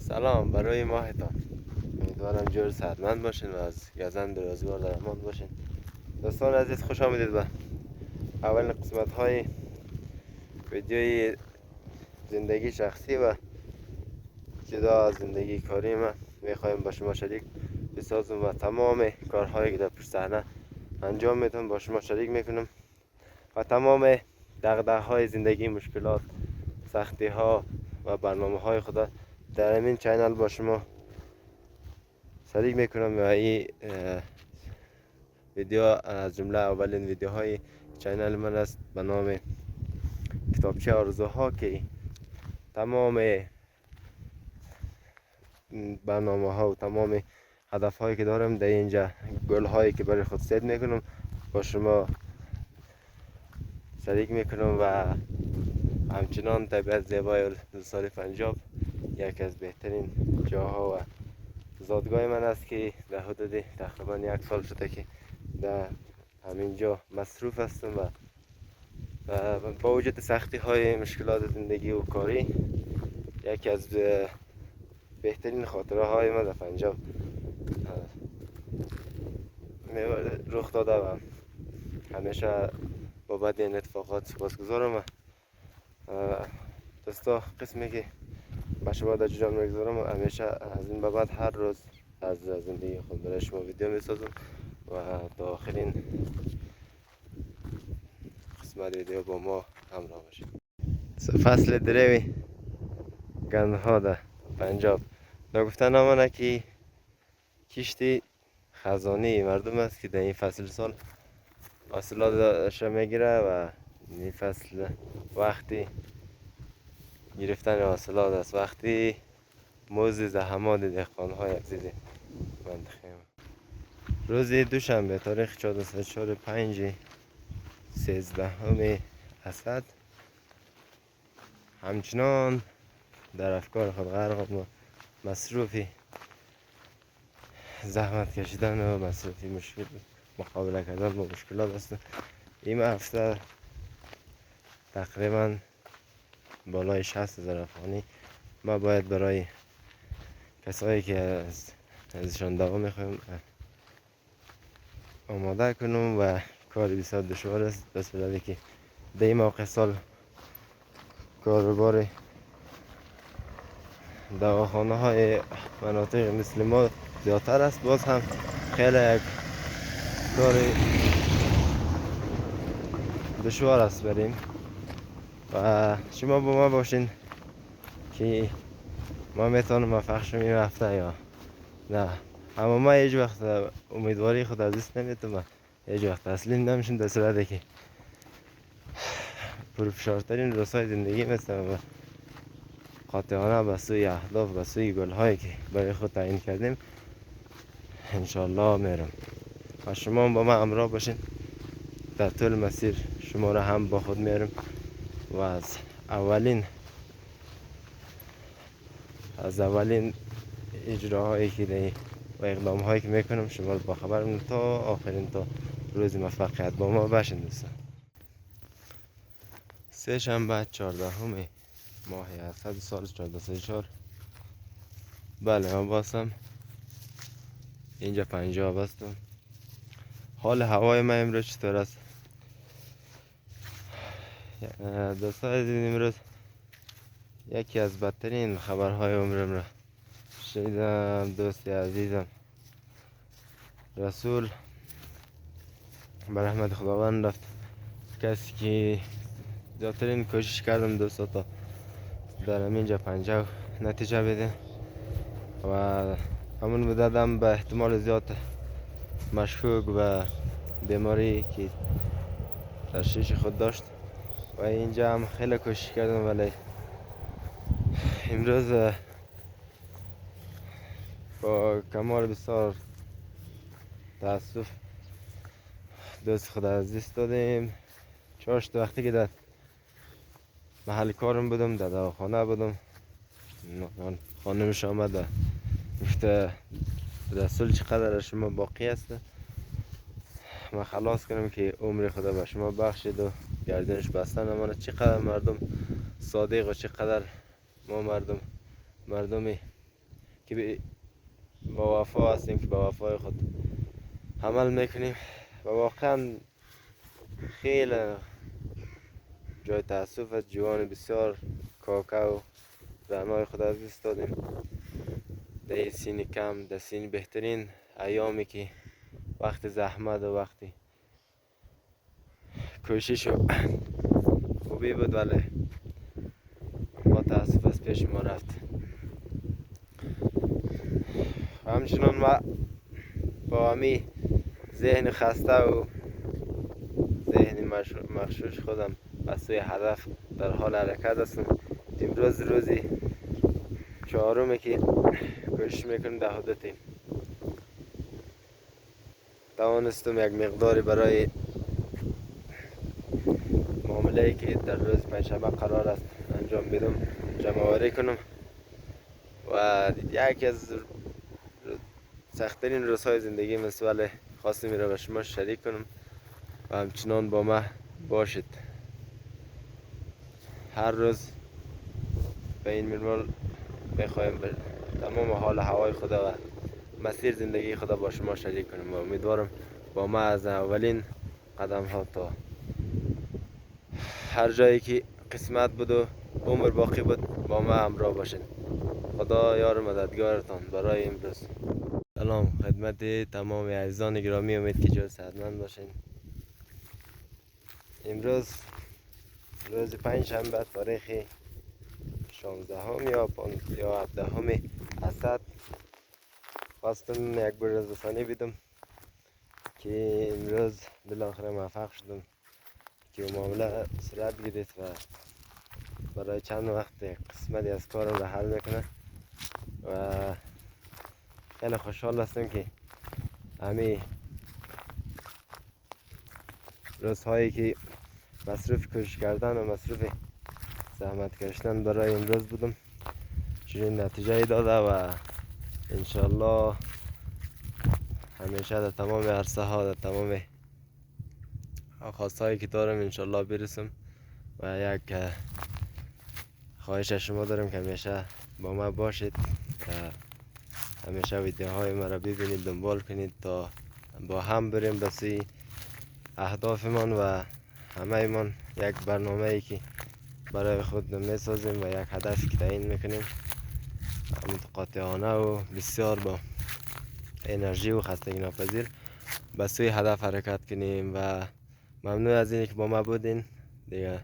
سلام برای ماهتان. امیدوارم جور صحتمند باشین و از گزند روزگار در امان باشین. دوستان عزیز خوش آمدید به اول قسمت های ویدیوی زندگی شخصی و جدا از زندگی کاری ما. میخوایم با شما شریک بسازم و تمام کارهایی که در پشت صحنه انجام میدم با شما شریک میکنم و تمام دغدغه های زندگی، مشکلات، سختی ها و برنامه های خدا در همین چینل با شما شریک میکنم. و این ویدیو از جمله اولین ویدیوهای چینل من است به نام کتابچه آرزوها که تمام برنامه ها و تمام هدف هایی که دارم در اینجا، گل هایی که برای خود سید میکنم با شما شریک میکنم. و همچنان طبیعت زیبای روستای پنجاب یکی از بهترین جاها و زادگاه من است که در حدود تقریبا 1 سال شده که در همینجا مصروف هستم و با وجود سختی های مشکلات زندگی و کاری یکی از بهترین خاطره های من در پنجاب رخ داده و همیشه بابت این اتفاقات سپاسگزارم. و دوستا قسمی که به شما در جان میگذارم و همیشه از این به بعد هر روز از زندگی خود برای شما ویدیو میسازم و تا آخرین قسمت ویدیو با ما همراه باشید. فصل دریوی گندها در پنجاب در گفتن آمانه که کشتی خزانه مردم است که در این فصل سال حاصلاتش میگیره و این فصل وقتی گرفتن حاصلات است، وقتی موز زحمات دهقان‌های عزیز منطقه ما. روز دوشنبه تاریخ 14/5/13 اسد همچنان در افکار خود غرق و مصروفی زحمت کشیدن و مصروفی مشکل مقابله کردن با مشکلات است. این هفته تقریبا بالای 60,000 افغانی ما باید برای کسایی که ازشان دوا میخوایم آماده کنم و کار بسیار دشوار است، به صورتی که در این موقع سال کاروبار دواخانه های مناطق مثل ما زیادتر است. باز هم خیلی یک کار دشوار است بریم و شما با ما باشین که ما میتونم موفق شم این هفته یا نه. اما ما هیچ وقت امیدواری خود از دست نمیتونم، هیچ وقت تسلیم نمیشم، در صورتی که پرفشارترین روزهای زندگی مثل قاطعانه به سوی اهداف، به سوی گل‌هایی که برای خود تعیین کردیم انشالله میرم و شما با ما همراه باشین. در طول مسیر شما را هم با خود میرم و از اولین اجراهایی که و اقدام هایی که میکنم شما رو با خبر تا آخرین، تا روز موفقیت با ما باشین دوستان. سه شنبه 14 ماه اسد سال 1404. بله من باسم اینجا پنجاب هستم. حال هوای من امروز چطور است دوستان عزیز؟ امروز یکی از بدترین خبرهای عمرم را شنیدم. دوستی عزیزم رسول به رحمت خداوند رفت، کسی که زیادترین کوشش کردم دوستا تا در همینجا پنجاب نتیجه بده و همون مدتم به احتمال زیاد مشکوک به بیماری که تشخیص خود داشت و اینجا هم خیلی کوشش کردم ولی امروز با کمال بسیار تاسف دوست خود از دست دادیم. 4 وقتی که در محل کارم بودم، در دواخانه بودم، خانمش آمد گفته رسول چقدر شما باقی است، ما خلاص کنم که عمر خدا به شما بخشید و گردنش بسته نمانه. چقدر مردم صادق و چقدر ما مردمی که با وفا هستیم، که با وفای خود عمل میکنیم و واقعا خیلی جای تأسف است. جوان بسیار کاکا و زنهای خود از دست دادیم در سین کم، در سین بهترین ایامی که وقت زحمت و وقتی کوشش و خوبی بود، ولی با تأسف از پیش ما رفت. و همچنان ما با همی ذهن خسته و ذهن مغشوش خودم به سوی هدف در حال حرکت هستم. امروز روزی چهارمه که کوشش میکنم در حدود توانستم یک مقداری برای معامله‌ای که در روز پنجشنبه قرار است انجام بدم جمع آوری کنم و یکی از سخت‌ترین روزهای زندگی است، ولی خواستم این را به شما شریک کنم و همچنان با ما باشید. هر روز به این منوال بخوایم تمام حال هوای خدا و مسیر زندگی خدا با شما شریک کنم و امیدوارم با ما از اولین قدم ها تا هر جایی که قسمت بود و عمر باقی بود با ما همراه باشین. خدا یار مددگارتان برای امروز. سلام خدمت تمام عزیزان گرامی، امید که جای صحتمند باشین. امروز روز پنجشنبه تاریخ 16 یا 17 اسد خواستم یک برز رسانی بدم که امروز بالاخره موفق شدم که معامله صورت گرفت و برای چند وقت قسمتی از کارم را حل میکنه و خیلی خوشحال هستم که همه روزهایی که مصروف کوشش کردن و مصروف زحمت کشیدن برای امروز بودم چنین نتیجه داده و انشالله همیشه در تمام عرصه ها، در تمام خواستهایی که دارم انشالله برسم و یک خواهش از شما دارم که همیشه با ما باشید و همیشه ویدیوهای ما را ببینید، دنبال کنید تا با هم بریم به سوی اهدافمان و همه من یک برنامه ای که برای خود میسازیم و یک هدفی که تعیین میکنیم متقاطعانه و بسیار با انرژی و خستگی ناپذیر به سوی هدف حرکت کنیم و ممنون از اینکه با ما بودین. دیگه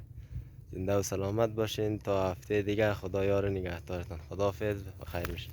زنده و سلامت باشین تا هفته دیگه. خدا یار نگهدارتان. خداحافظ و خیر باشین.